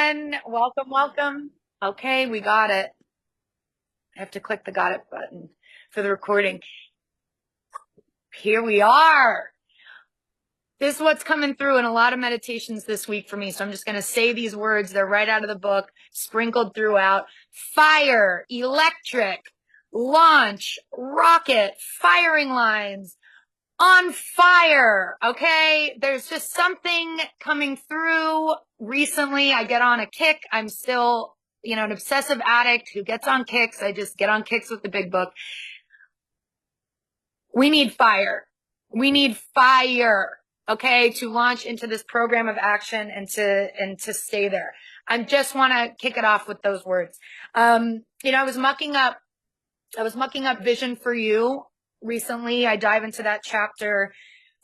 And welcome, welcome. Okay, we got it. I have to click the got it button for the recording. Here we are. This is what's coming through in a lot of meditations this week for me. So I'm just going to say these words. They're right out of the book, sprinkled throughout. Fire, electric, launch, rocket, firing lines, on fire. Okay. There's just something coming through recently. I get on a kick. I'm still, an obsessive addict who gets on kicks. I just get on kicks with the big book. We need fire. We need fire. Okay. To launch into this program of action and to stay there. I just want to kick it off with those words. I was mucking up Vision for You recently. I dive into that chapter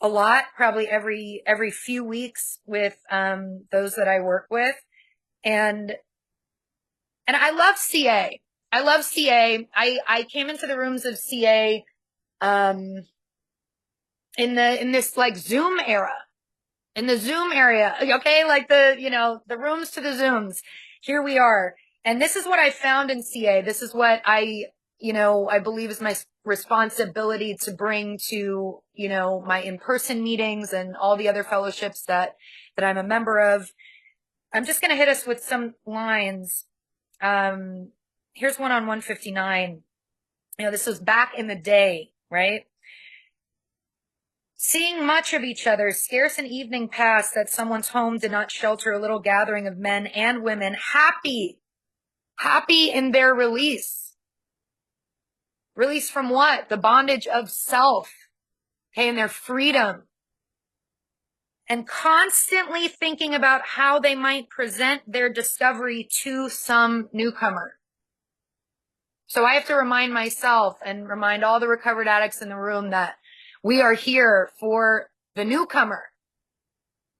a lot, probably every few weeks with those that I work with. And I love CA. I love CA. I came into the rooms of CA in this like Zoom era. In the Zoom area, okay? Like the rooms to the Zooms. Here we are. And this is what I found in CA. This is what I believe is my responsibility to bring to, my in-person meetings and all the other fellowships that I'm a member of. I'm just going to hit us with some lines. Here's one on 159. This was back in the day, right? Seeing much of each other, scarce an evening passed that someone's home did not shelter a little gathering of men and women, happy in their release. Release from what? The bondage of self, okay, and their freedom. And constantly thinking about how they might present their discovery to some newcomer. So I have to remind myself and remind all the recovered addicts in the room that we are here for the newcomer,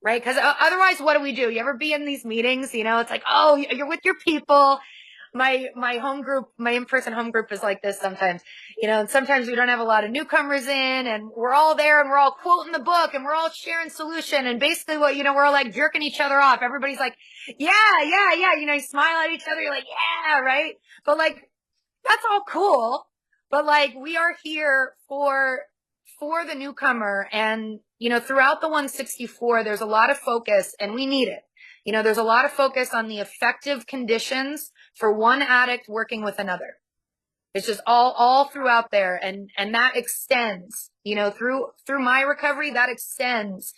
right? Because otherwise, what do? You ever be in these meetings? It's like, oh, you're with your people. My home group, my in-person home group is like this sometimes, and sometimes we don't have a lot of newcomers in and we're all there and we're all quoting the book and we're all sharing solution. And basically what, we're all like jerking each other off. Everybody's like, yeah. You smile at each other. You're like, yeah, right. But like, that's all cool. But like, we are here for the newcomer. And, throughout the 164, there's a lot of focus and we need it. There's a lot of focus on the effective conditions for one addict working with another. It's just all throughout there. And that extends, through my recovery, that extends,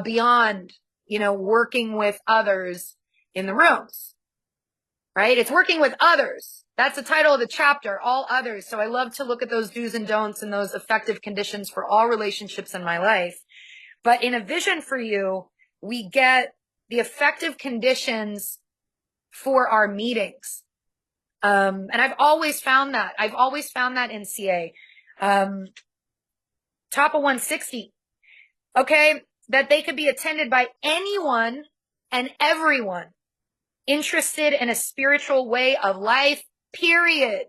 beyond, working with others in the rooms, right? It's working with others. That's the title of the chapter, all others. So I love to look at those do's and don'ts and those effective conditions for all relationships in my life. But in a Vision for You, we get the effective conditions for our meetings. And I've always found that. In CA. Top of 160. Okay. That they could be attended by anyone and everyone interested in a spiritual way of life, period.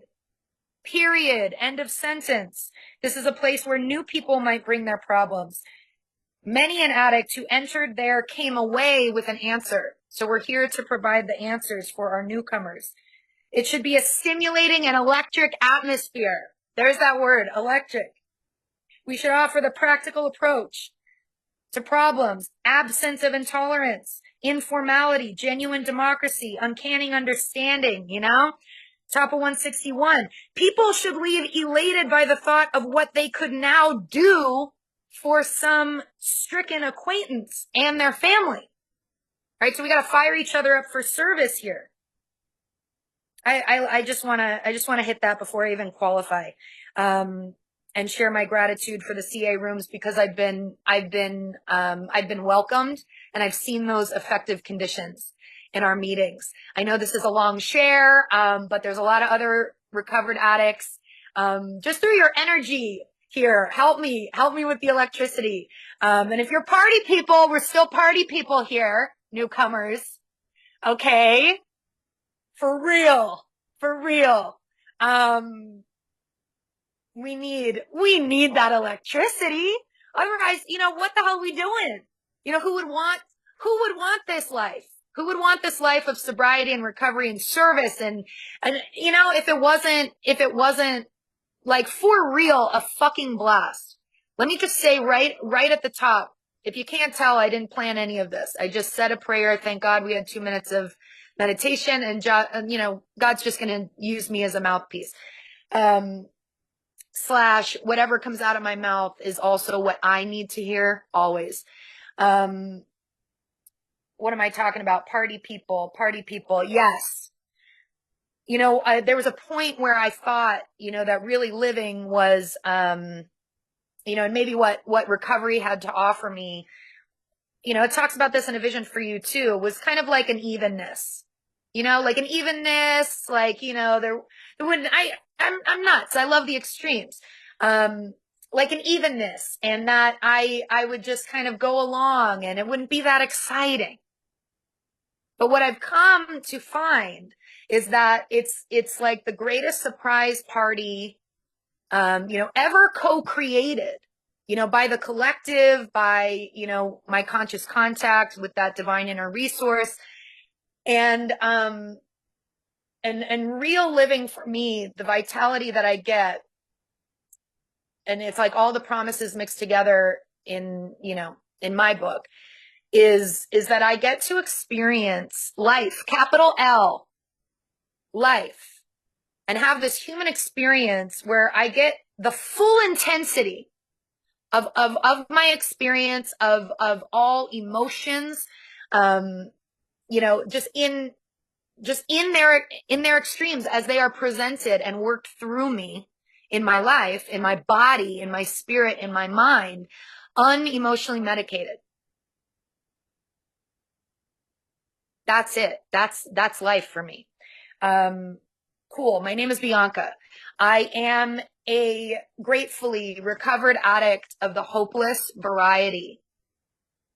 End of sentence. This is a place where new people might bring their problems. Many an addict who entered there came away with an answer. So we're here to provide the answers for our newcomers. It should be a stimulating and electric atmosphere. There's that word, electric. We should offer the practical approach to problems, absence of intolerance, informality, genuine democracy, uncanny understanding, Top of 161. People should leave elated by the thought of what they could now do for some stricken acquaintance and their family. Right? So we got to fire each other up for service here. I just want to hit that before I even qualify. And share my gratitude for the CA rooms because I've been welcomed and I've seen those effective conditions in our meetings. I know this is a long share, but there's a lot of other recovered addicts. Just through your energy here, help me with the electricity. And if you're party people, we're still party people here, newcomers. Okay. For real. We need that electricity. Otherwise, what the hell are we doing? Who would want this life? Who would want this life of sobriety and recovery and service? And, you know, if it wasn't like for real, a fucking blast. Let me just say right at the top, if you can't tell, I didn't plan any of this. I just said a prayer. Thank God we had 2 minutes of meditation, and you know, God's just going to use me as a mouthpiece. Slash whatever comes out of my mouth is also what I need to hear always. What am I talking about? Party people. Yes. You know, there was a point where I thought, you know, that really living was, you know, and maybe what recovery had to offer me, you know, it talks about this in A Vision for You too, was kind of like an evenness, you know, like an evenness, like, you know, there wouldn't, I'm nuts. I love the extremes. Like an evenness, and that I would just kind of go along and it wouldn't be that exciting. But what I've come to find is that it's like the greatest surprise party, you know, ever co-created, you know, by the collective, by, you know, my conscious contact with that divine inner resource. And real living for me, the vitality that I get, and it's like all the promises mixed together in, you know, in my book, is that I get to experience life, capital L, life, and have this human experience where I get the full intensity of my experience of all emotions, you know, just in their extremes as they are presented and worked through me in my life, in my body, in my spirit, in my mind, unemotionally medicated. That's it. That's life for me. Cool. My name is Bianca. I am a gratefully recovered addict of the hopeless variety.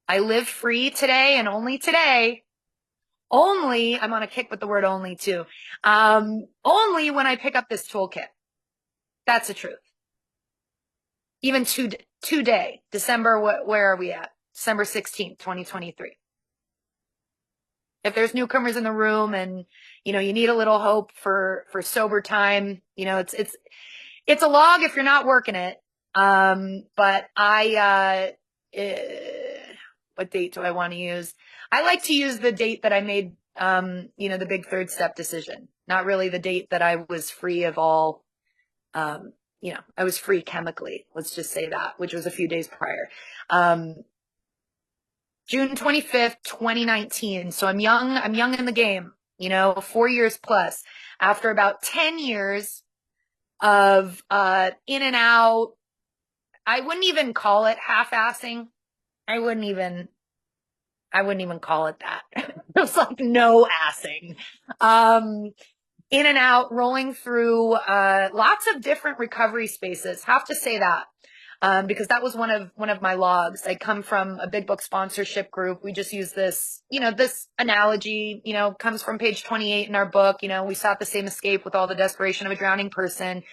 I live free today, and only today. Only, I'm on a kick with the word only too. Only when I pick up this toolkit. That's the truth. Even today, December, where are we at? December 16th, 2023. If there's newcomers in the room and, you know, you need a little hope for sober time, you know, it's a log if you're not working it. But what date do I want to use? I like to use the date that I made, you know, the big third step decision, not really the date that I was free of all, you know, I was free chemically. Let's just say that, which was a few days prior. June 25th, 2019. So I'm young in the game, you know, 4 years plus, after about 10 years of, in and out. I wouldn't even call it half-assing. I wouldn't even call it that. It was like no assing. In and out, rolling through, lots of different recovery spaces. Have to say that. Because that was one of my logs. I come from a big book sponsorship group. We just use this, you know, this analogy, you know, comes from page 28 in our book. You know, we sought the same escape with all the desperation of a drowning person.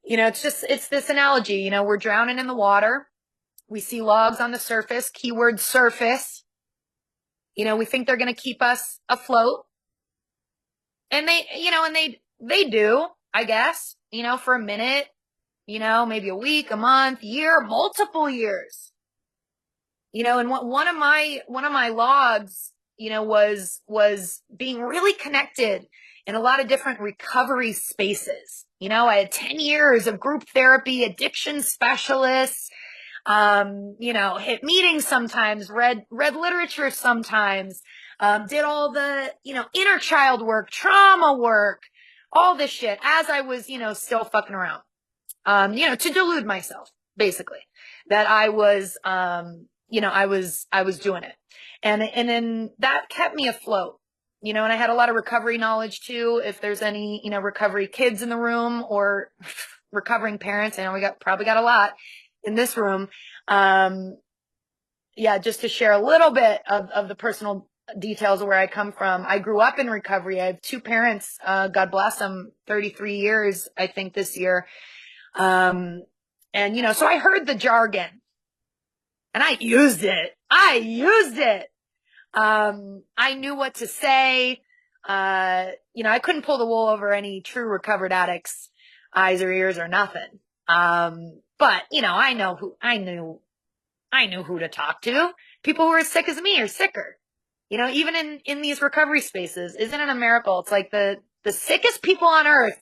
You know, it's this analogy, you know, we're drowning in the water. We see logs on the surface, keyword surface. You know, we think they're going to keep us afloat. And they, you know, and they do, I guess, you know, for a minute. You know, maybe a week, a month, year, multiple years. You know, and one of my logs, you know, was being really connected in a lot of different recovery spaces. You know, I had 10 years of group therapy, addiction specialists, you know, hit meetings sometimes, read literature sometimes, did all the, you know, inner child work, trauma work, all this shit as I was, you know, still fucking around. You know, to delude myself, basically, that I was, you know, I was doing it. And then that kept me afloat, you know, and I had a lot of recovery knowledge too. If there's any, you know, recovery kids in the room or recovering parents, I know we probably got a lot in this room. Yeah, just to share a little bit of the personal details of where I come from. I grew up in recovery. I have 2 parents, God bless them, 33 years, I think this year. And, you know, so I heard the jargon and I used it. I knew what to say. I couldn't pull the wool over any true recovered addicts' eyes or ears or nothing. But I knew who to talk to. People who are as sick as me or sicker. Even in these recovery spaces, isn't it a miracle? It's like the sickest people on earth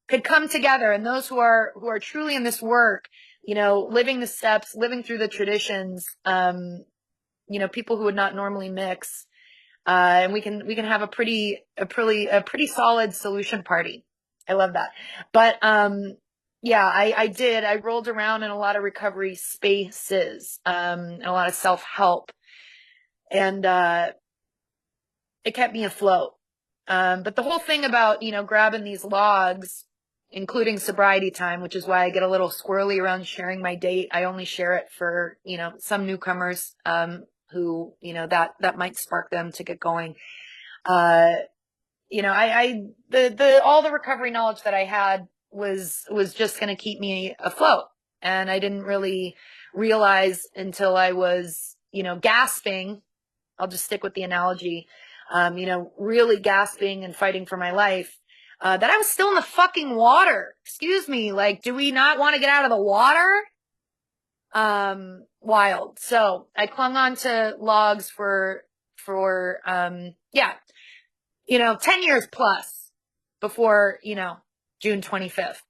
could come together, and those who are truly in this work, living the steps, living through the traditions, people who would not normally mix, and we can have a pretty solid solution party. I love that. But yeah, I did. I rolled around in a lot of recovery spaces, and a lot of self-help, and it kept me afloat. But the whole thing about, grabbing these logs, including sobriety time, which is why I get a little squirrely around sharing my date. I only share it for, some newcomers, who, that might spark them to get going. All the recovery knowledge that I had was just going to keep me afloat. And I didn't really realize until I was, gasping. I'll just stick with the analogy, really gasping and fighting for my life, that I was still in the fucking water. Excuse me. Like, do we not want to get out of the water? Wild. So I clung on to logs for 10 years plus before, June 25th.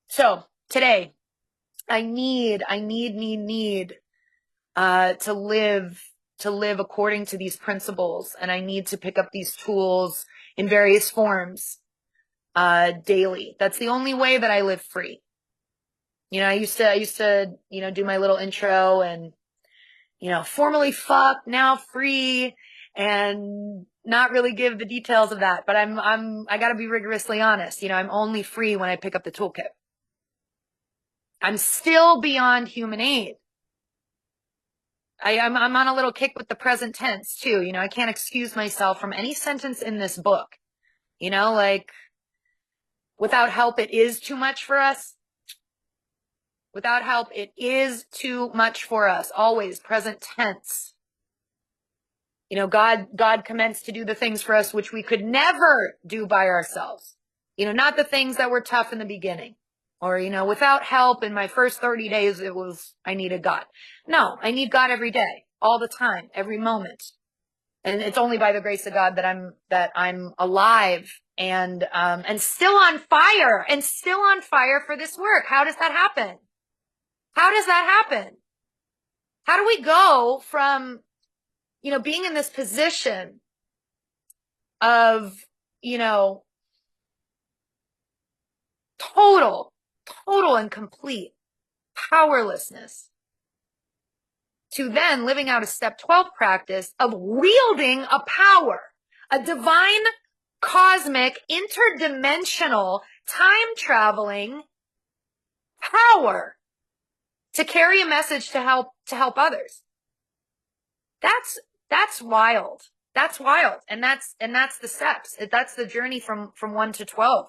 So today I need, to live according to these principles. And I need to pick up these tools in various forms, daily. That's the only way that I live free. I used to, do my little intro and, formerly fucked, now free, and not really give the details of that. But I gotta be rigorously honest. I'm only free when I pick up the toolkit. I'm still beyond human aid. I'm on a little kick with the present tense too. I can't excuse myself from any sentence in this book. Like, without help, it is too much for us. Without help, it is too much for us. Always present tense. God commenced to do the things for us which we could never do by ourselves. Not the things that were tough in the beginning. Or, without help in my first 30 days, I needed God. No, I need God every day, all the time, every moment. And it's only by the grace of God that I'm alive and still on fire for this work. How does that happen? How does that happen? How do we go from, being in this position of, total and complete powerlessness to then living out a step 12 practice of wielding a power, a divine, cosmic, interdimensional, time-traveling power to carry a message to help others. That's wild. That's wild. And that's the steps. That's the journey from 1 to 12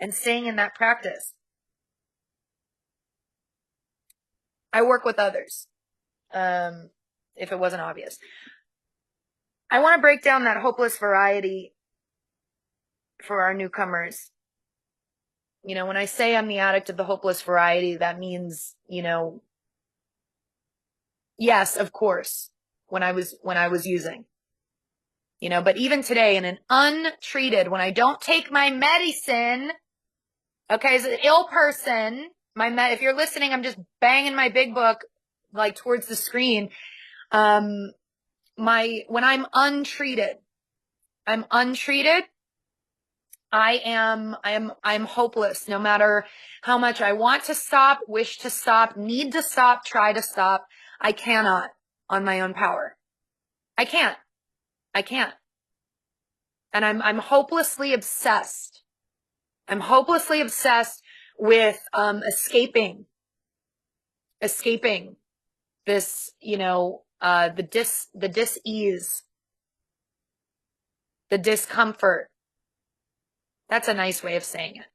and staying in that practice. I work with others. If it wasn't obvious. I want to break down that hopeless variety for our newcomers. When I say I'm the addict of the hopeless variety, that means, yes, of course, when I was using, but even today in an untreated, when I don't take my medicine, okay, as an ill person, if you're listening, I'm just banging my big book, like, towards the screen. When I'm untreated, I'm hopeless. No matter how much I want to stop, wish to stop, need to stop, try to stop, I cannot on my own power. I can't. And I'm hopelessly obsessed. I'm hopelessly obsessed with, escaping this, the dis-ease, the discomfort. That's a nice way of saying it,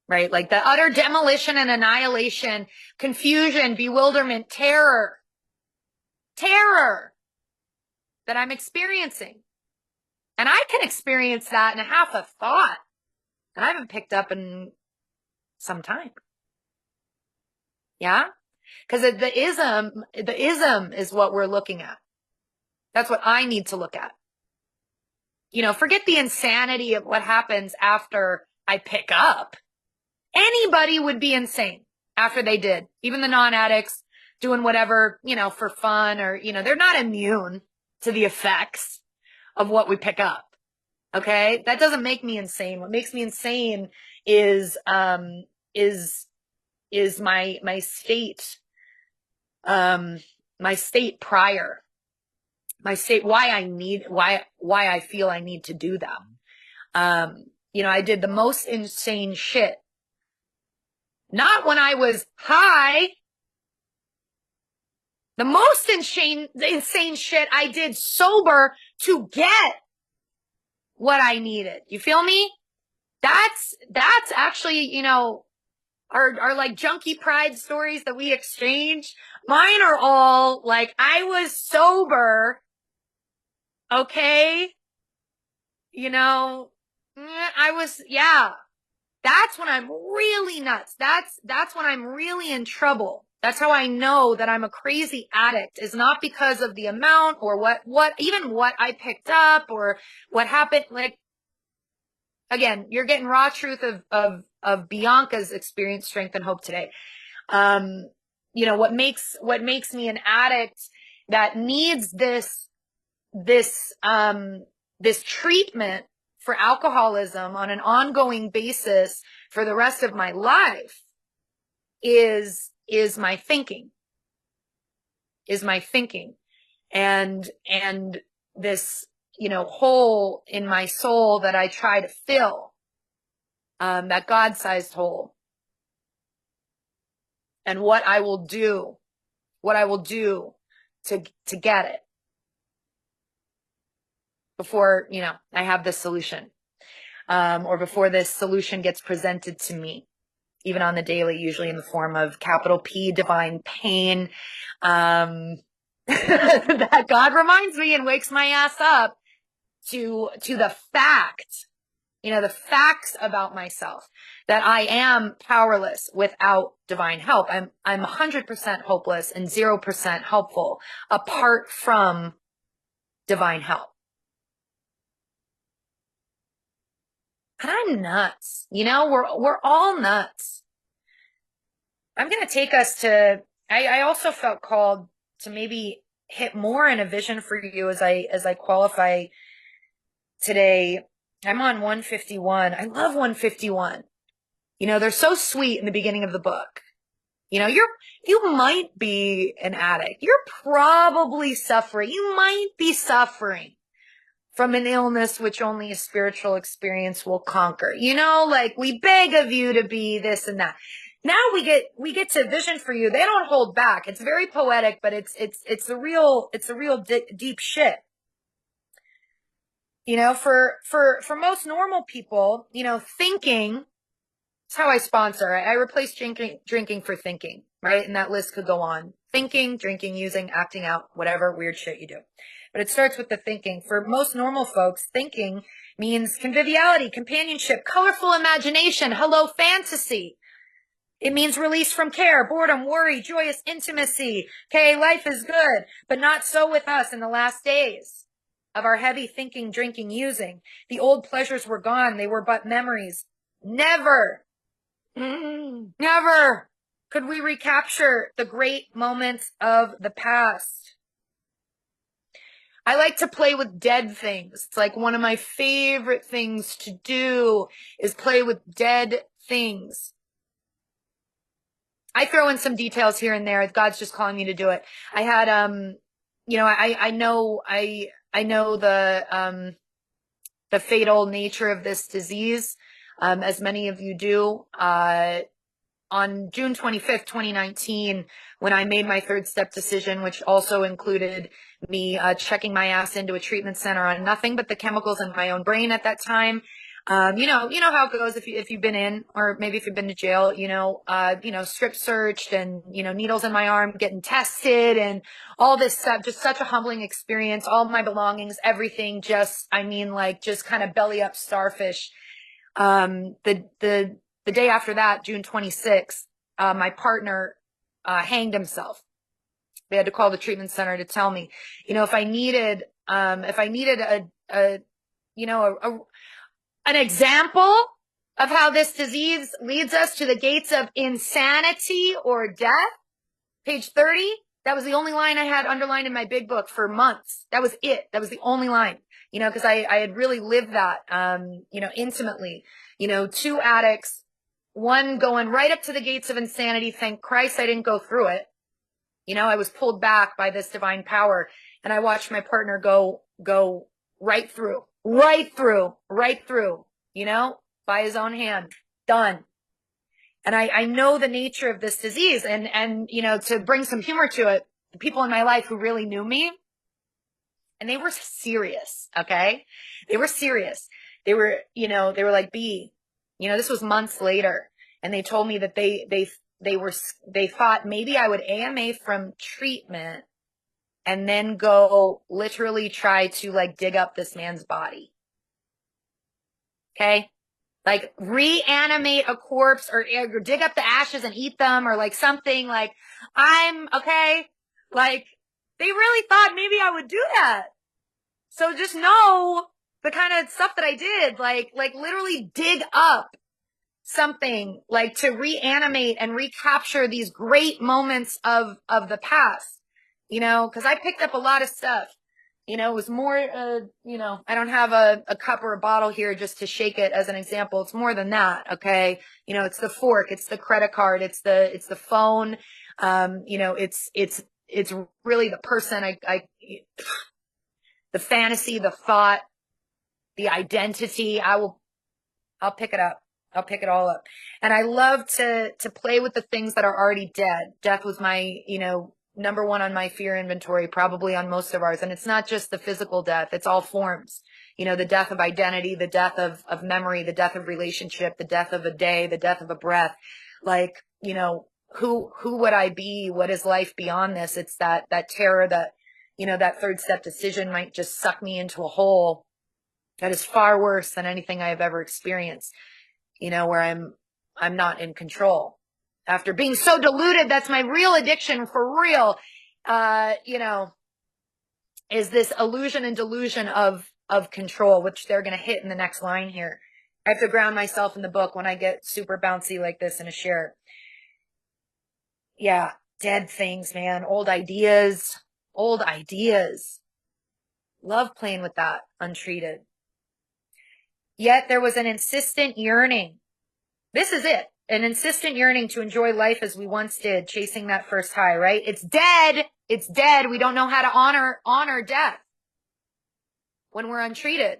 right? Like the utter demolition and annihilation, confusion, bewilderment, terror that I'm experiencing. And I can experience that in a half a thought that I haven't picked up in some time. Yeah? Because the ism is what we're looking at. That's what I need to look at. You know, forget the insanity of what happens after I pick up. Anybody would be insane after they did. Even the non-addicts doing whatever, you know, for fun or, you know, they're not immune to the effects of what we pick up. Okay? That doesn't make me insane. What makes me insane is my state, my state prior, my state, why I feel I need to do that. You know, I did the most insane shit. Not when I was high. The most insane shit I did sober to get what I needed. You feel me? That's actually, you know, our like junkie pride stories that we exchange. Mine are all like, I was sober. Okay. You know, yeah. That's when I'm really nuts. That's when I'm really in trouble. That's how I know that I'm a crazy addict, is not because of the amount or even what I picked up or what happened. Like, again, you're getting raw truth of Bianca's experience, strength, and hope today. You know, what makes me an addict that needs this treatment for alcoholism on an ongoing basis for the rest of my life is my thinking, and this, you know, hole in my soul that I try to fill, that God-sized hole, and what I will do to get it before, you know, I have this solution, or before this solution gets presented to me, even on the daily, usually in the form of capital P, divine pain, that God reminds me and wakes my ass up to the fact, you know, the facts about myself, that I am powerless without divine help. I'm 100% hopeless and 0% helpful apart from divine help. And I'm nuts. You know, we're all nuts. I'm going to take us to, I also felt called to maybe hit more in a vision for you as I qualify today. I'm on 151. I love 151. You know, they're so sweet in the beginning of the book. You know, you might be an addict. You're probably suffering. You might be suffering from an illness which only a spiritual experience will conquer. You know, like, we beg of you to be this and that. Now we get to vision for you. They don't hold back. It's very poetic, but it's a real deep shit. You know, for most normal people, you know, thinking, it's how I sponsor. I replace drinking for thinking, right? And that list could go on. Thinking, drinking, using, acting out, whatever weird shit you do. But it starts with the thinking. For most normal folks, thinking means conviviality, companionship, colorful imagination, hello fantasy. It means release from care, boredom, worry, joyous intimacy. Okay, life is good, but not so with us in the last days of our heavy thinking, drinking, using. The old pleasures were gone. They were but memories. Never could we recapture the great moments of the past. I like to play with dead things. It's like one of my favorite things to do is play with dead things. I throw in some details here and there. God's just calling me to do it. I had, you know, I know the fatal nature of this disease, as many of you do. On June 25th, 2019, when I made my third step decision, which also included me checking my ass into a treatment center on nothing but the chemicals in my own brain at that time, You know how it goes if you've been in, or maybe if you've been to jail, strip searched and, needles in my arm, getting tested and all this stuff. Just such a humbling experience. All my belongings, everything, just kind of belly up starfish. The day after that, June 26th, my partner, hanged himself. They had to call the treatment center to tell me, if I needed an example of how this disease leads us to the gates of insanity or death. Page 30, that was the only line I had underlined in my big book for months. That was it. That was the only line, because I had really lived that, intimately, 2 addicts, one going right up to the gates of insanity. Thank Christ I didn't go through it. I was pulled back by this divine power, and I watched my partner go right through, by his own hand. Done. And I know the nature of this disease, and to bring some humor to it, the people in my life who really knew me, and they were serious, okay? They were serious. They were like, B, this was months later, and they told me that they thought maybe I would AMA from treatment and then go literally try to dig up this man's body. Okay? Like reanimate a corpse or dig up the ashes and eat them, or something I'm okay. They really thought maybe I would do that. So just know the kind of stuff that I did, literally dig up something, to reanimate and recapture these great moments of the past, because I picked up a lot of stuff. It was more, I don't have a cup or a bottle here just to shake it as an example. It's more than that. Okay. It's the fork, it's the credit card, it's the phone. It's really the person, the fantasy, the thought, the identity. I'll pick it up. I'll pick it all up. And I love to play with the things that are already dead. Death was my, number one on my fear inventory, probably on most of ours. And it's not just the physical death. It's all forms, the death of identity, the death of memory, the death of relationship, the death of a day, the death of a breath. Who would I be? What is life beyond this? It's that terror that, that third step decision might just suck me into a hole that is far worse than anything I have ever experienced, where I'm not in control. After being so deluded, that's my real addiction for real, is this illusion and delusion of control, which they're going to hit in the next line here. I have to ground myself in the book when I get super bouncy like this in a share. Yeah, dead things, man. Old ideas. Love playing with that, untreated. Yet there was an insistent yearning. This is it. An insistent yearning to enjoy life as we once did, chasing that first high, right? It's dead. It's dead. We don't know how to honor death when we're untreated.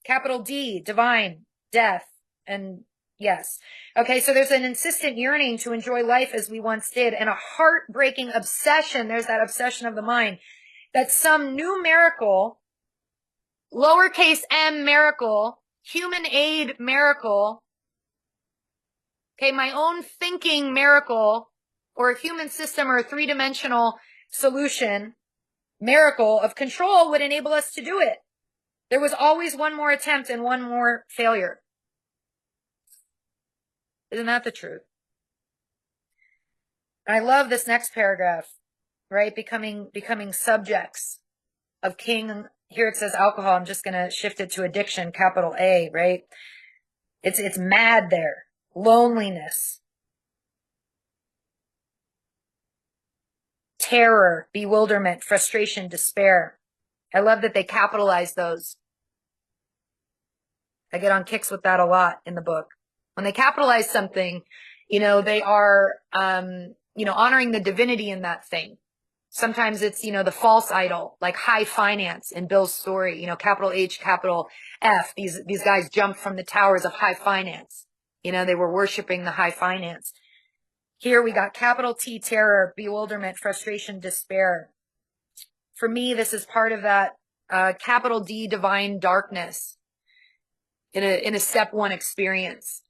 Capital D, divine, death, and yes. Okay, so there's an insistent yearning to enjoy life as we once did, and a heartbreaking obsession. There's that obsession of the mind that some new miracle, lowercase m miracle, human aid miracle, okay, my own thinking miracle, or a human system, or a 3-dimensional solution miracle of control would enable us to do it. There was always one more attempt and one more failure. Isn't that the truth? I love this next paragraph, right? Becoming subjects of king. Here it says alcohol. I'm just going to shift it to addiction, capital A, right? It's mad there. Loneliness, terror, bewilderment, frustration, despair. I love that they capitalize those. I get on kicks with that a lot in the book. When they capitalize something, they are, honoring the divinity in that thing. Sometimes it's, the false idol, like high finance in Bill's story, capital H, capital F. These guys jumped from the towers of high finance. They were worshiping the high finance. Here we got capital T, terror, bewilderment, frustration, despair. For me, this is part of that capital D, divine darkness. in a step one experience.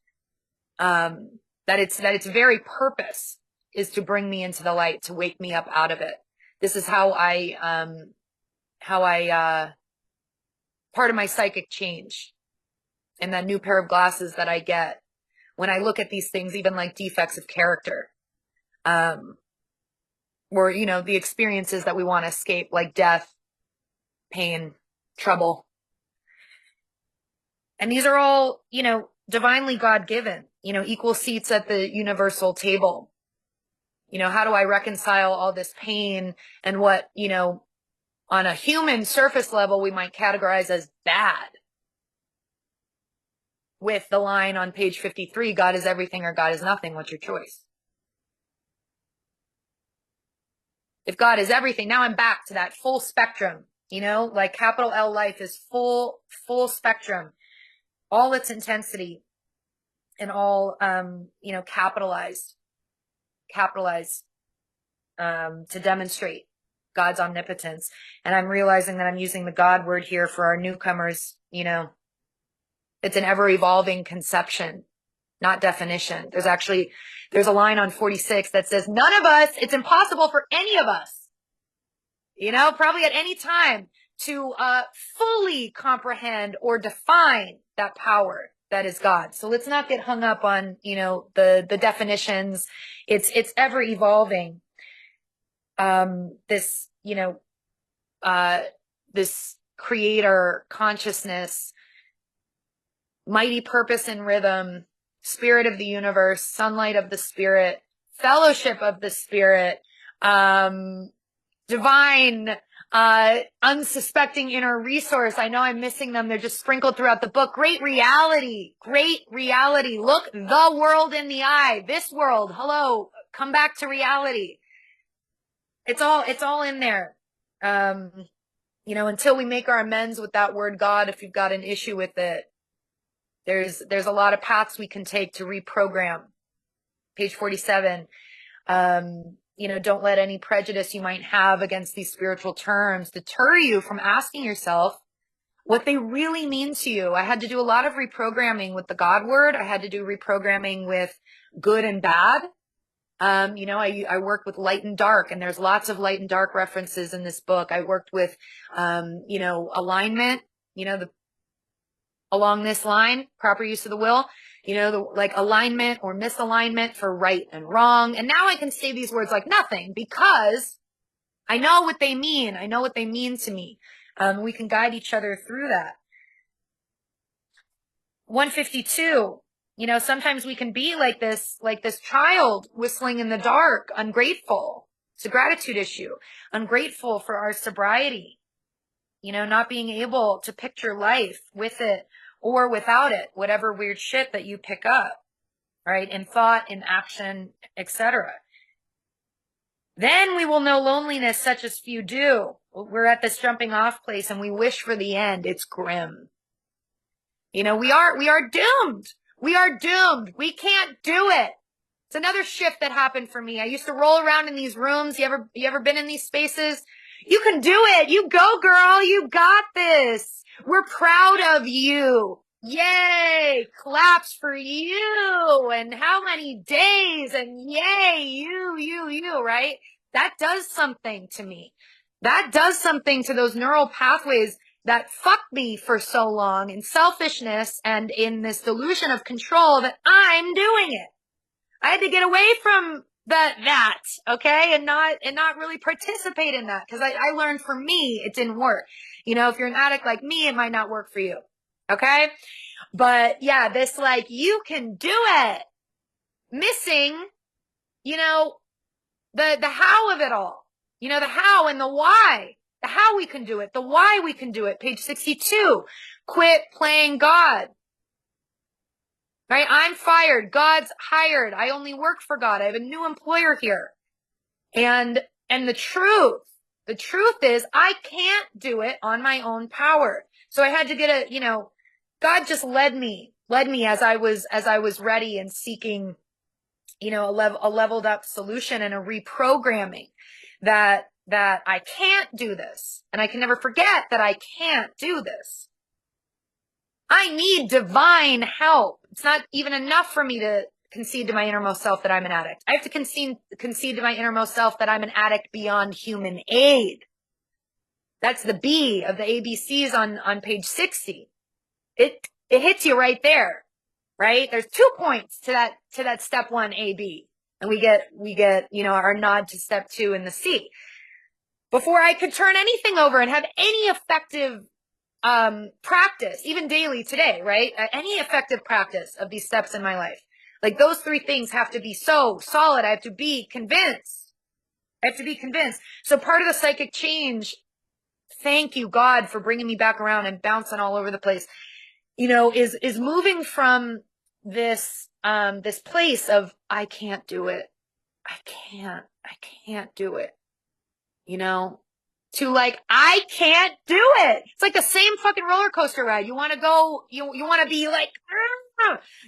That its very purpose is to bring me into the light, to wake me up out of it. This is how I part of my psychic change, and that new pair of glasses that I get when I look at these things, even like defects of character, or, you know, the experiences that we want to escape, like death, pain, trouble. And these are all, you know, divinely God-given, you know, equal seats at the universal table. You know, how do I reconcile all this pain and what, you know, on a human surface level, we might categorize as bad, with the line on page 53, God is everything or God is nothing. What's your choice? If God is everything, now I'm back to that full spectrum, you know, like capital L life is full spectrum, all its intensity, and all, you know, capitalized, to demonstrate God's omnipotence. And I'm realizing that I'm using the God word here for our newcomers. You know, it's an ever evolving conception, not definition. There's a line on 46 that says, none of us, it's impossible for any of us, you know, probably at any time, to fully comprehend or define that power that is God. So let's not get hung up on, you know, the definitions. It's ever evolving. This, you know, this creator consciousness, mighty purpose and rhythm, spirit of the universe, sunlight of the spirit, fellowship of the spirit, divine, unsuspecting inner resource. I know I'm missing them. They're just sprinkled throughout the book. Great reality. Look the world in the eye. This world. Hello. Come back to reality. It's all in there. You know, until we make our amends with that word God, if you've got an issue with it, there's a lot of paths we can take to reprogram. Page 47. You know, don't let any prejudice you might have against these spiritual terms deter you from asking yourself what they really mean to you. I had to do a lot of reprogramming with the God word. I had to do reprogramming with good and bad. You know, I worked with light and dark, and there's lots of light and dark references in this book. I worked with, you know, alignment, you know, along this line, proper use of the will, you know, like alignment or misalignment for right and wrong. And now I can say these words like nothing, because I know what they mean. I know what they mean to me. We can guide each other through that. 152. You know, sometimes we can be like this child whistling in the dark, ungrateful. It's a gratitude issue. Ungrateful for our sobriety. You know, not being able to picture life with it or without it, whatever weird shit that you pick up, right? In thought, in action, etc. Then we will know loneliness such as few do. We're at this jumping off place and we wish for the end. It's grim. You know, we are doomed. We are doomed. We can't do it. It's another shift that happened for me. I used to roll around in these rooms. You ever been in these spaces? You can do it. You go, girl. You got this. We're proud of you. Yay. Claps for you. And how many days? And yay, you, right? That does something to me. That does something to those neural pathways that fucked me for so long in selfishness and in this delusion of control that I'm doing it. I had to get away from that, okay? And not really participate in that, because I learned for me, it didn't work. You know, if you're an addict like me, it might not work for you, okay? But yeah, this like, you can do it. Missing, you know, the how of it all. You know, the how and the why. The how we can do it, the why we can do it. Page 62, quit playing God. Right? I'm fired. God's hired. I only work for God. I have a new employer here. And the truth is I can't do it on my own power. So I had to get you know, God just led me as I was ready and seeking, you know, a leveled up solution and a reprogramming that I can't do this. And I can never forget that I can't do this. I need divine help. It's not even enough for me to concede to my innermost self that I'm an addict. I have to concede to my innermost self that I'm an addict beyond human aid. That's the B of the ABCs on page 60. It hits you right there, right? There's 2 points to that step 1 AB. And we get, our nod to step 2 in the C. Before I could turn anything over and have any effective practice, even daily today, right? Any effective practice of these steps in my life. Like those 3 things have to be so solid. I have to be convinced. So part of the psychic change, thank you, God, for bringing me back around and bouncing all over the place, is moving from this place of, I can't do it. I can't do it, to like, I can't do it. It's like the same fucking roller coaster ride. You want to go, you want to be like,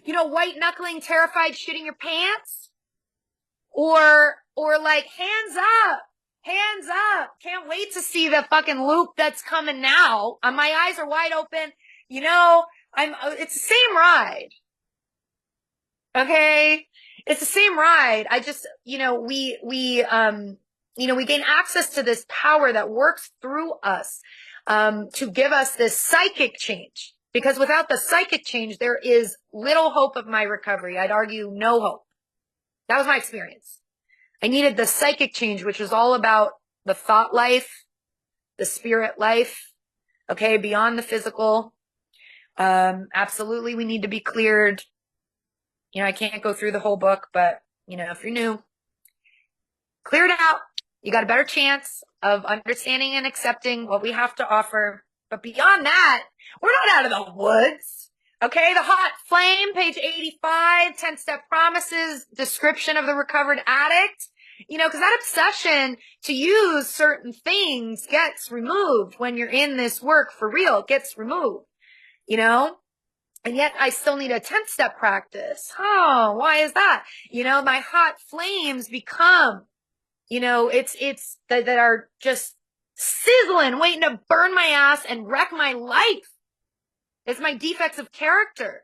white knuckling, terrified, shitting your pants, or like, hands up. Can't wait to see the fucking loop that's coming now. My eyes are wide open. It's the same ride. Okay. It's the same ride. I just, we gain access to this power that works through us, to give us this psychic change, because without the psychic change, there is little hope of my recovery. I'd argue no hope. That was my experience. I needed the psychic change, which was all about the thought life, the spirit life. Okay. Beyond the physical. Absolutely. We need to be cleared. I can't go through the whole book, but if you're new, clear it out. You got a better chance of understanding and accepting what we have to offer. But beyond that, we're not out of the woods. Okay. The hot flame, page 85, 10-step promises, description of the recovered addict, cause that obsession to use certain things gets removed when you're in this work for real. It gets removed, and yet I still need a 10-step practice. Oh, why is that? My hot flames become, it's that are just sizzling, waiting to burn my ass and wreck my life. It's my defects of character.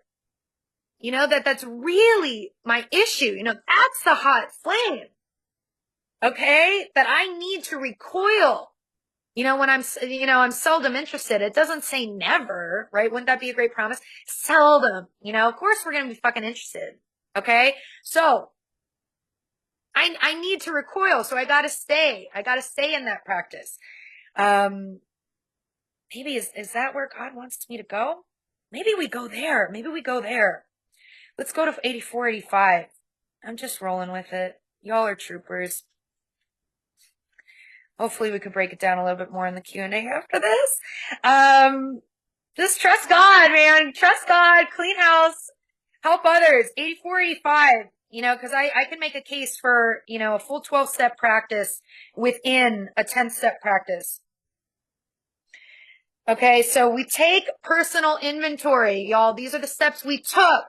That's really my issue. That's the hot flame. Okay. That I need to recoil. When I'm seldom interested. It doesn't say never, right? Wouldn't that be a great promise? Seldom, of course we're going to be fucking interested. Okay. So I need to recoil. So I got to stay in that practice. Maybe is that where God wants me to go? Maybe we go there. Let's go to 84, 85. I'm just rolling with it. Y'all are troopers. Hopefully we could break it down a little bit more in the Q&A after this. Just trust God, man. Trust God, clean house, help others. 84, 85, cause I can make a case for, a full 12-step practice within a 10-step practice. Okay. So we take personal inventory, y'all. These are the steps we took,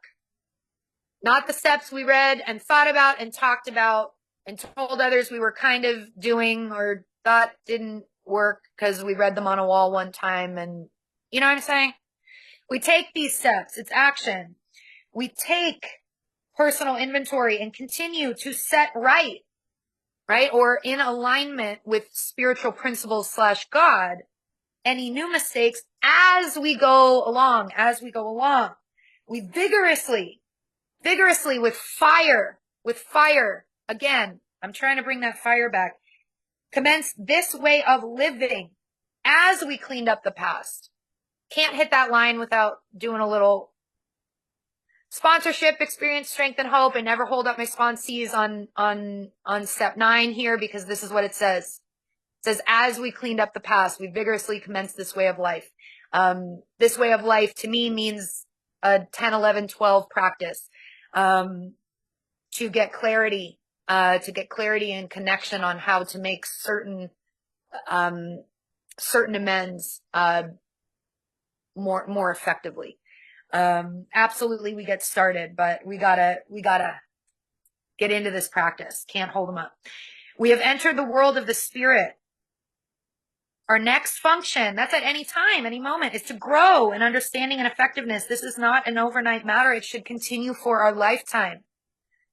not the steps we read and thought about and talked about and told others we were kind of doing or thought didn't work because we read them on a wall one time. And you know what I'm saying? We take these steps. It's action. We take personal inventory and continue to set right, or in alignment with spiritual principles / God, any new mistakes as we go along. We vigorously with fire, again, I'm trying to bring that fire back, commence this way of living as we cleaned up the past. Can't hit that line without doing a little sponsorship, experience, strength, and hope, and never hold up my sponsees on step 9 here, because this is what it says. It says, as we cleaned up the past, we vigorously commenced this way of life. This way of life to me means a 10, 11, 12 practice, to get clarity and connection on how to make certain amends, more effectively. Absolutely, we get started, but we gotta get into this practice. Can't hold them up. We have entered the world of the spirit. Our next function, that's at any time, any moment, is to grow in understanding and effectiveness. This is not an overnight matter. It should continue for our lifetime.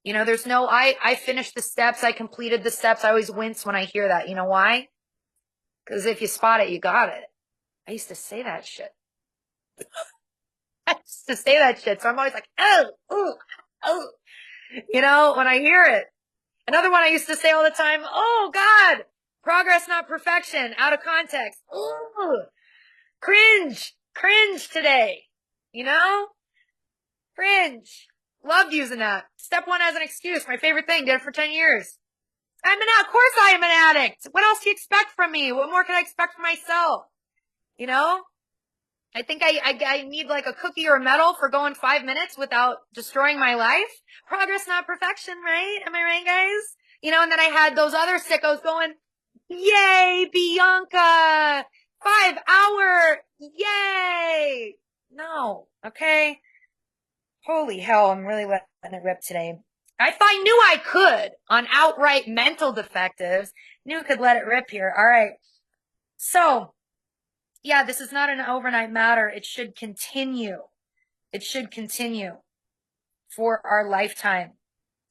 You know, there's no, I finished the steps. I completed the steps. I always wince when I hear that. You know why? Because if you spot it, you got it. I used to say that shit. I used to say that shit. So I'm always like, oh, ooh, oh, you know, when I hear it. Another one I used to say all the time, oh God, progress, not perfection, out of context. Ooh, cringe today, you know? Cringe. Loved using that. Step one as an excuse. My favorite thing. Did it for 10 years. Of course I am an addict. What else do you expect from me? What more can I expect from myself? You know? I think I need like a cookie or a medal for going 5 minutes without destroying my life. Progress, not perfection, right? Am I right, guys? You know, and then I had those other sickos going, yay, Bianca, 5 hour, yay. No, okay. Holy hell, I'm really letting it rip today. If I knew I could on outright mental defectives, knew I could let it rip here. All right. So, yeah, this is not an overnight matter. It should continue. It should continue for our lifetime.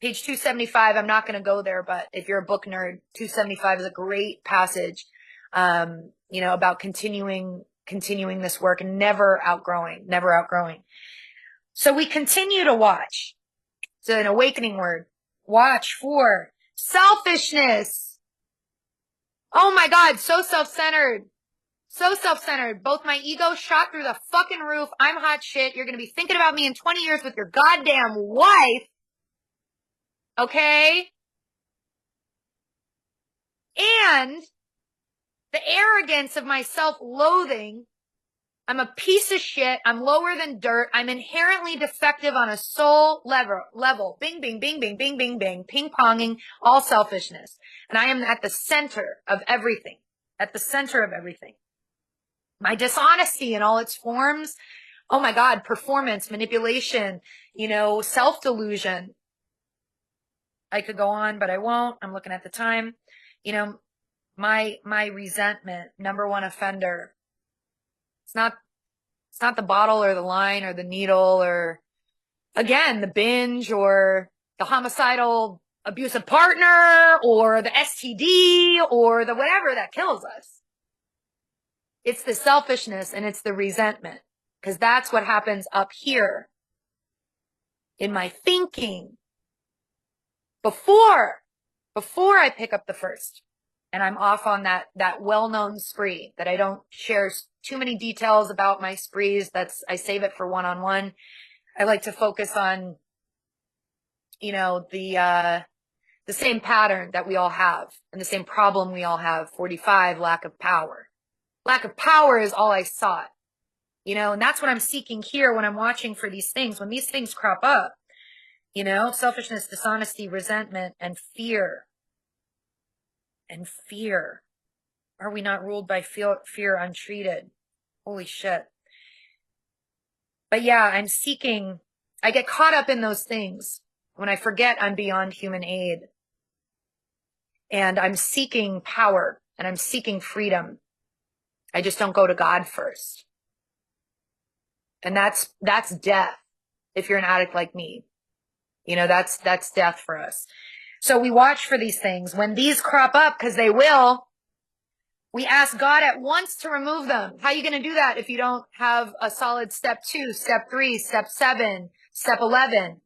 Page 275, I'm not going to go there, but if you're a book nerd, 275 is a great passage, you know, about continuing this work and never outgrowing. So we continue to watch. It's an awakening word. Watch for selfishness. Oh my God, so self-centered. So self-centered. Both my ego shot through the fucking roof. I'm hot shit. You're going to be thinking about me in 20 years with your goddamn wife. Okay? And the arrogance of my self-loathing. I'm a piece of shit. I'm lower than dirt. I'm inherently defective on a soul level. Bing, bing, bing, bing, bing, bing, bing. Ping-ponging all selfishness. And I am at the center of everything. At the center of everything. My dishonesty in all its forms. Oh my God, performance, manipulation, you know, self-delusion. I could go on, but I won't. I'm looking at the time. You know, my resentment, number one offender. It's not the bottle or the line or the needle or, again, the binge or the homicidal abusive partner or the STD or the whatever that kills us. It's the selfishness and it's the resentment, because that's what happens up here in my thinking before I pick up the first. And I'm off on that well-known spree that I don't share too many details about my sprees. I save it for one-on-one. I like to focus on, you know, the same pattern that we all have and the same problem we all have. 45, lack of power. Lack of power is all I sought, you know, and that's what I'm seeking here when I'm watching for these things. When these things crop up, you know, selfishness, dishonesty, resentment, and fear. And fear. Are we not ruled by fear untreated? Holy shit. But yeah, I get caught up in those things when I forget I'm beyond human aid. And I'm seeking power and I'm seeking freedom. I just don't go to God first. And that's death. If you're an addict like me, you know, that's death for us. So we watch for these things. When these crop up, because they will, we ask God at once to remove them. How are you going to do that if you don't have a solid step 2, step 3, step 7, step 11?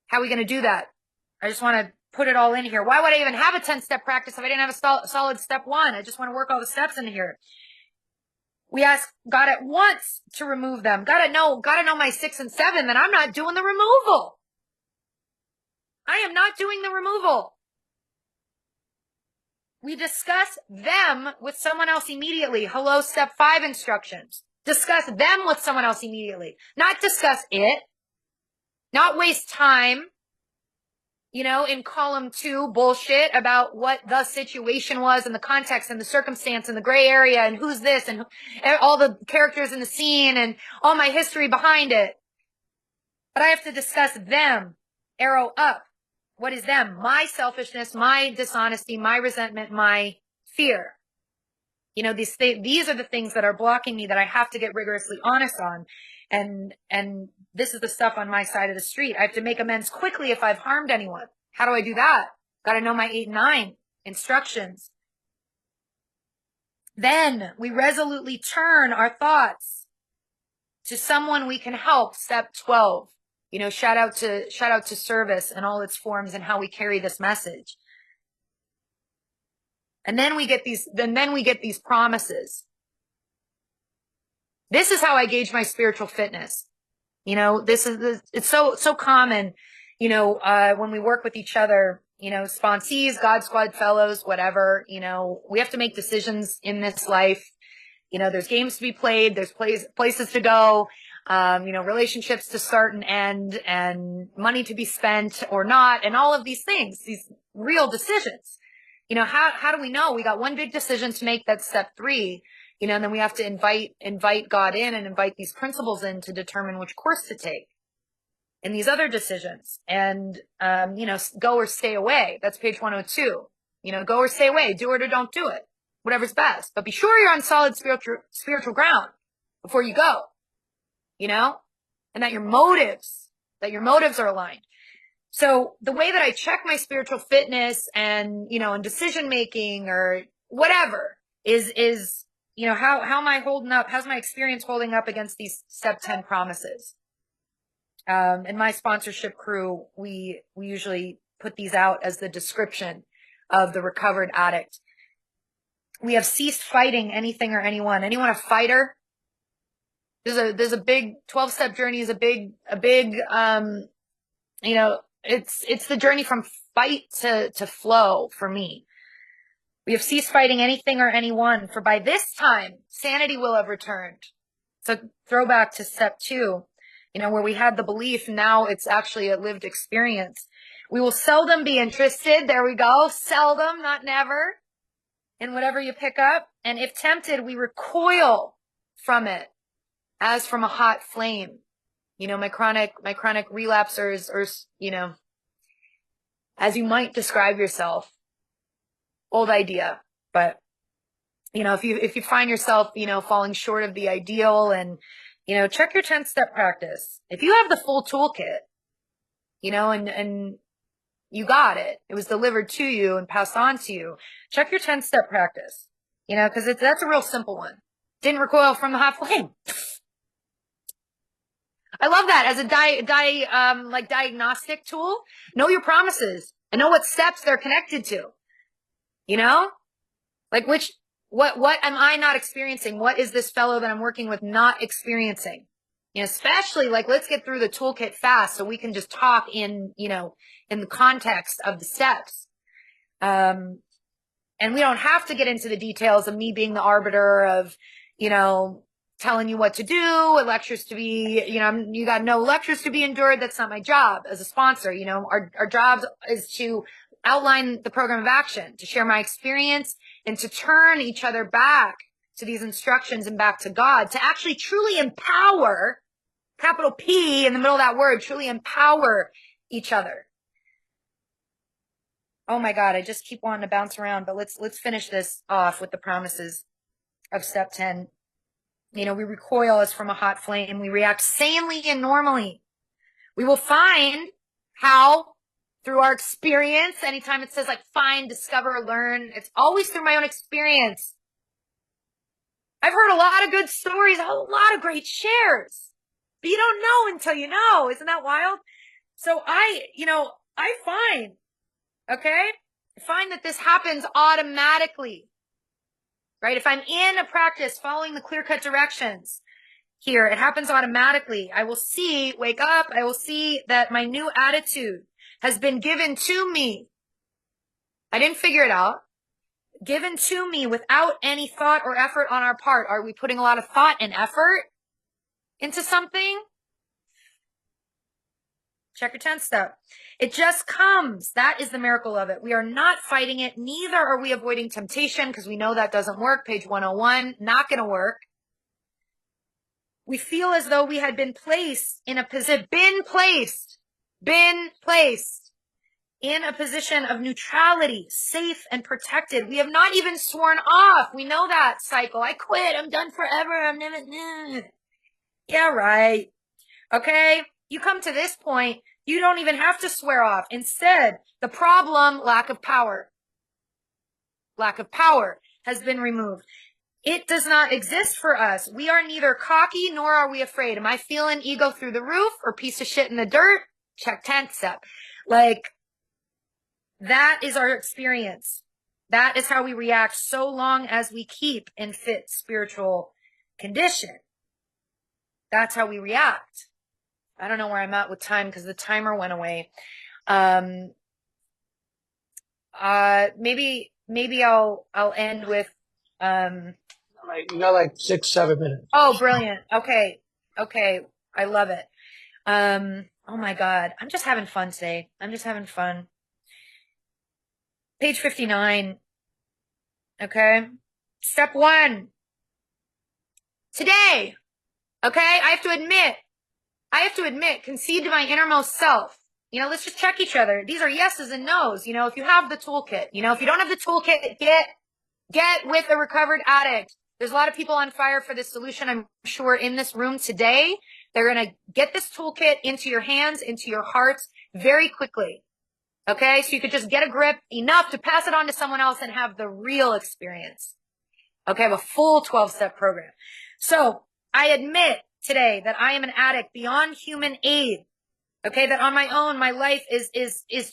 How are we going to do that? I just want to put it all in here. Why would I even have a 10-step practice if I didn't have a solid step 1? I just want to work all the steps in here. We ask God at once to remove them. Gotta know my 6 and 7, then I'm not doing the removal. I am not doing the removal. We discuss them with someone else immediately. Hello, step 5 instructions. Discuss them with someone else immediately. Not discuss it. Not waste time, you know, in column 2 bullshit about what the situation was and the context and the circumstance and the gray area and who's this and all the characters in the scene and all my history behind it. But I have to discuss them. Arrow up. What is them? My selfishness, my dishonesty, my resentment, my fear. You know, these are the things that are blocking me that I have to get rigorously honest on. And this is the stuff on my side of the street. I have to make amends quickly if I've harmed anyone. How do I do that? Got to know my 8 and 9 instructions. Then we resolutely turn our thoughts to someone we can help. Step 12. You know, shout out to service and all its forms and how we carry this message. And then we get these promises. This is how I gauge my spiritual fitness. You know, it's so common, you know, when we work with each other, you know, sponsees, God Squad fellows, whatever, you know, we have to make decisions in this life. You know, there's games to be played, there's places to go, you know, relationships to start and end, and money to be spent or not, and all of these things, these real decisions. You know, how do we know? We got one big decision to make, that's step 3, you know, and then we have to invite God in and invite these principles in to determine which course to take in these other decisions. And, you know, go or stay away. That's page 102. You know, go or stay away, do it or don't do it, whatever's best. But be sure you're on solid spiritual ground before you go, you know, and that your motives are aligned. So the way that I check my spiritual fitness and, you know, and decision making or whatever is, you know, how am I holding up? How's my experience holding up against these step 10 promises? In my sponsorship crew, we usually put these out as the description of the recovered addict. We have ceased fighting anything or anyone. Anyone a fighter? There's a big 12-step journey is a big, you know, it's the journey from fight to flow for me. We have ceased fighting anything or anyone, for by this time, sanity will have returned. So throwback to step 2, you know, where we had the belief, now it's actually a lived experience. We will seldom be interested. There we go. Seldom, not never. In whatever you pick up. And if tempted, we recoil from it as from a hot flame. You know, my chronic relapsers, or, you know, as you might describe yourself, old idea, but, you know, if you find yourself, you know, falling short of the ideal, and, you know, check your 10-step practice. If you have the full toolkit, you know, and you got it, it was delivered to you and passed on to you, check your 10-step practice, you know, because that's a real simple one. Didn't recoil from the hot flame. I love that as a like diagnostic tool. Know your promises and know what steps they're connected to. You know, like what am I not experiencing? What is this fellow that I'm working with not experiencing? You know, especially like, let's get through the toolkit fast so we can just talk in, you know, in the context of the steps. And we don't have to get into the details of me being the arbiter of, you know, telling you what to do, what lectures to be, you know, you got no lectures to be endured. That's not my job as a sponsor. You know, our job is to outline the program of action, to share my experience, and to turn each other back to these instructions and back to God, to actually truly empower, capital P in the middle of that word, truly empower each other. Oh my God, I just keep wanting to bounce around, but let's finish this off with the promises of step 10. You know, we recoil as from a hot flame. We react sanely and normally. We will find how, through our experience, anytime it says like find, discover, learn, it's always through my own experience. I've heard a lot of good stories, a lot of great shares, but you don't know until you know. Isn't that wild? So I find that this happens automatically. Right? If I'm in a practice following the clear-cut directions here, it happens automatically. I will wake up, I will see that my new attitude has been given to me. I didn't figure it out. Given to me without any thought or effort on our part. Are we putting a lot of thought and effort into something? Check your 10th step. It just comes. That is the miracle of it. We are not fighting it. Neither are we avoiding temptation, because we know that doesn't work. Page 101, not going to work. We feel as though we had been placed in a position, been placed in a position of neutrality, safe and protected. We have not even sworn off. We know that cycle. I quit. I'm done forever. I'm never. Yeah, right. Okay. You come to this point, you don't even have to swear off. Instead, the problem, lack of power has been removed. It does not exist for us. We are neither cocky nor are we afraid. Am I feeling ego through the roof or piece of shit in the dirt? Check 10th step. Like, that is our experience. That is how we react so long as we keep in fit spiritual condition. That's how we react. I don't know where I'm at with time because the timer went away. Maybe I'll end with, you got like 6-7 minutes. Oh, brilliant. Okay. I love it. Oh my God. I'm just having fun today. I'm just having fun. Page 59. Okay. Step 1. Today. Okay. I have to admit, concede to my innermost self. Let's just check each other. These are yeses and nos. If you have the toolkit, if you don't have the toolkit, get with a recovered addict. There's a lot of people on fire for this solution. I'm sure in this room today, they're going to get this toolkit into your hands, into your hearts very quickly. Okay. So you could just get a grip enough to pass it on to someone else and have the real experience. Okay. I have a full 12-step program. So I admit today that I am an addict beyond human aid. Okay, that on my own, my life is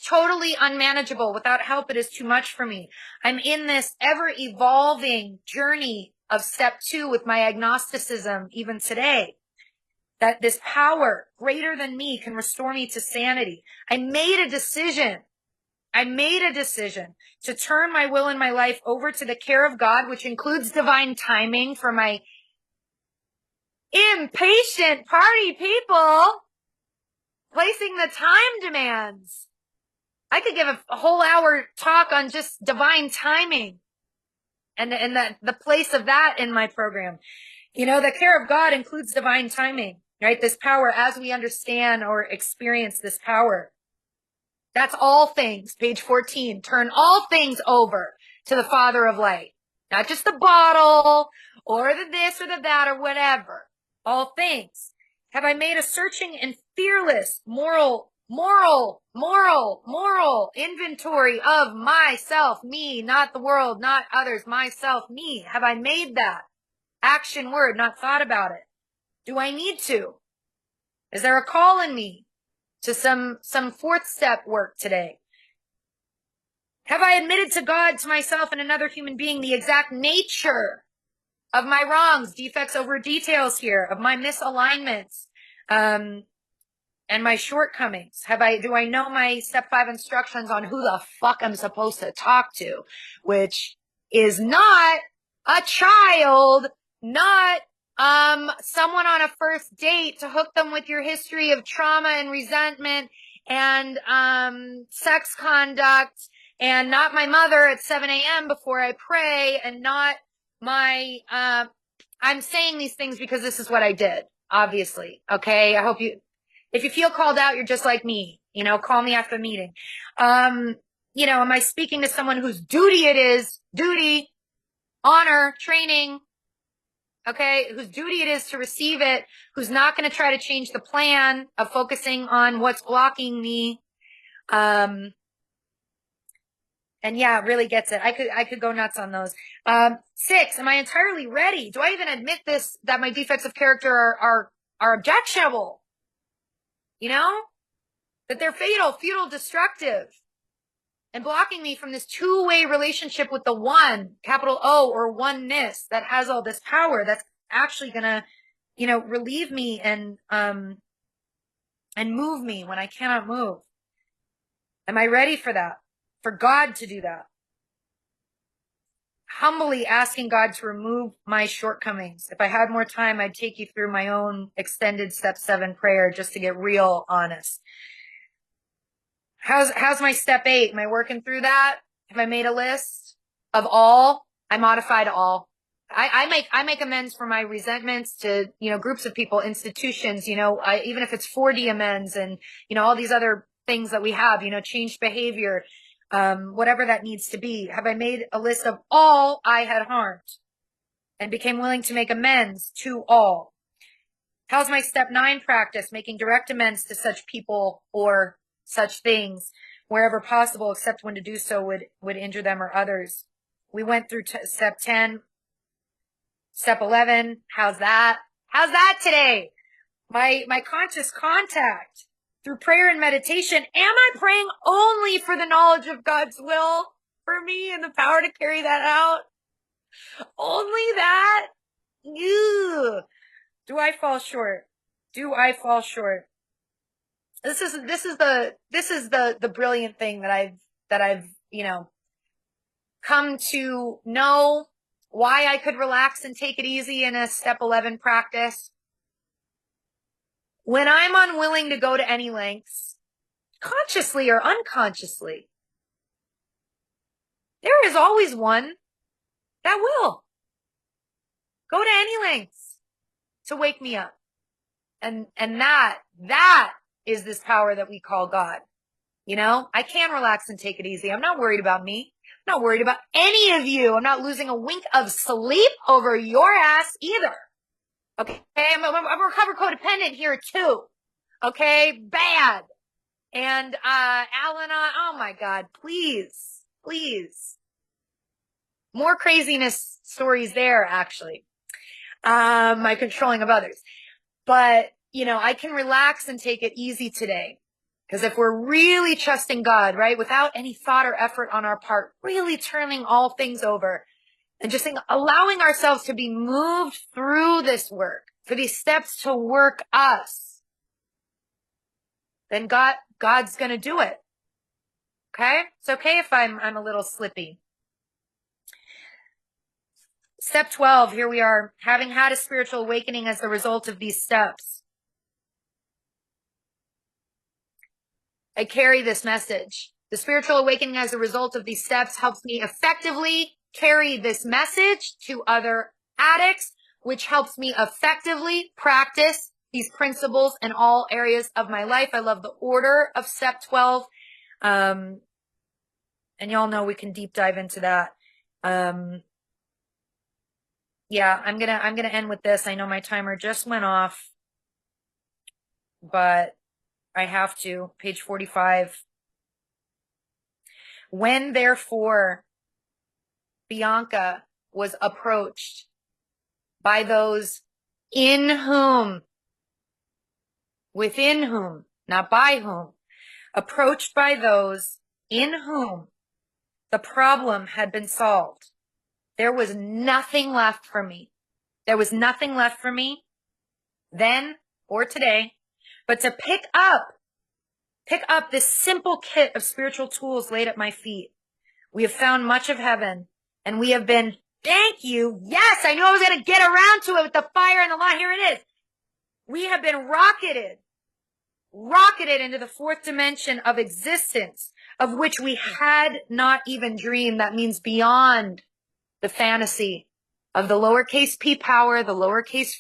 totally unmanageable. Without help, it is too much for me. I'm in this ever-evolving journey of step 2 with my agnosticism even today. That this power greater than me can restore me to sanity. I made a decision to turn my will and my life over to the care of God, which includes divine timing for my impatient party people. Placing the time demands. I could give a whole hour talk on just divine timing and the place of that in my program. The care of God includes divine timing, right? This power as we understand or experience this power. That's all things. Page 14. Turn all things over to the Father of light. Not just the bottle or the this or the that or whatever. All things. Have I made a searching and fearless moral inventory of myself, me, not the world, not others, myself, me? Have I made that action word, not thought about it? Do I need to? Is there a call in me to some 4th step work today? Have I admitted to God, to myself, and another human being the exact nature of my wrongs, defects over details here, of my misalignments, and my shortcomings? Do I know my step 5 instructions on who the fuck I'm supposed to talk to, which is not a child, not someone on a first date to hook them with your history of trauma and resentment and sex conduct, and not my mother at 7 a.m. before I pray, and not my I'm saying these things because this is what I did, obviously. Okay. I hope if you feel called out, you're just like me, call me after the meeting. Am I speaking to someone whose duty it is, honor, training, okay, whose duty it is to receive it, who's not going to try to change the plan of focusing on what's blocking me. And yeah, it really gets it. I could go nuts on those. 6, am I entirely ready? Do I even admit that my defects of character are objectionable? That they're fatal, futile, destructive, and blocking me from this 2-way relationship with the one, capital O, or oneness that has all this power that's actually gonna, relieve me and move me when I cannot move. Am I ready for that? For God to do that? Humbly asking God to remove my shortcomings. If I had more time, I'd take you through my own extended step 7 prayer just to get real honest. How's my step 8? Am I working through that? Have I made a list of all? I modified all. I make amends for my resentments to, groups of people, institutions, even if it's 4D amends and, all these other things that we have, changed behavior, whatever that needs to be? Have I made a list of all I had harmed and became willing to make amends to all? How's my step 9 practice, making direct amends to such people or such things wherever possible, except when to do so would injure them or others? We went through step 10, step 11. How's that? How's that today? My conscious contact through prayer and meditation. Am I praying only for the knowledge of God's will for me and the power to carry that out? Only that? Ew. Do I fall short? Do I fall short? This is the brilliant thing that I've come to know why I could relax and take it easy in a step 11 practice. When I'm unwilling to go to any lengths, consciously or unconsciously, there is always one that will go to any lengths to wake me up. And that is this power that we call God. I can relax and take it easy. I'm not worried about me. I'm not worried about any of you. I'm not losing a wink of sleep over your ass either. Okay. I'm a recovered codependent here too. Okay. Bad. And, Alana, oh my God, please. More craziness stories there, actually. My controlling of others. But, I can relax and take it easy today. Because if we're really trusting God, right, without any thought or effort on our part, really turning all things over and just allowing ourselves to be moved through this work, for these steps to work us, then God's going to do it. Okay? It's okay if I'm a little slippy. Step 12, here we are, having had a spiritual awakening as the result of these steps. I carry this message. The spiritual awakening as a result of these steps helps me effectively carry this message to other addicts, which helps me effectively practice these principles in all areas of my life. I love the order of step 12. And y'all know we can deep dive into that. Yeah, I'm gonna end with this. I know my timer just went off, but I have to. Page 45. When therefore Bianca was approached by those in whom, within whom, not by whom, approached by those in whom the problem had been solved, there was nothing left for me. There was nothing left for me then or today, but to pick up this simple kit of spiritual tools laid at my feet. We have found much of heaven, and we have been, thank you. Yes, I knew I was going to get around to it with the fire and the light. Here it is. We have been rocketed into the fourth dimension of existence, of which we had not even dreamed. That means beyond the fantasy of the lowercase p power, the lowercase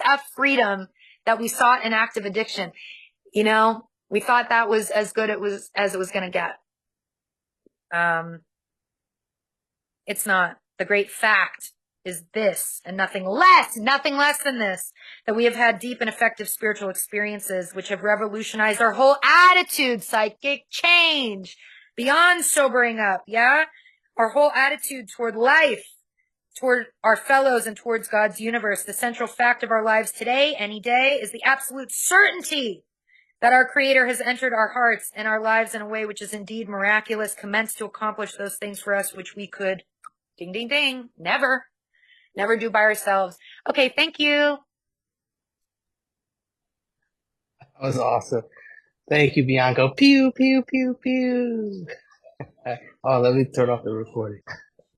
f freedom that we sought in active addiction. We thought that was as good as it was going to get. It's not. The great fact is this, and nothing less than this, that we have had deep and effective spiritual experiences which have revolutionized our whole attitude, psychic change, beyond sobering up, yeah? Our whole attitude toward life, toward our fellows, and towards God's universe. The central fact of our lives today, any day, is the absolute certainty that our Creator has entered our hearts and our lives in a way which is indeed miraculous, commenced to accomplish those things for us which we could, ding, ding, ding, never do by ourselves. Okay, thank you. That was awesome. Thank you, Bianca. Pew, pew, pew, pew. Oh, let me turn off the recording.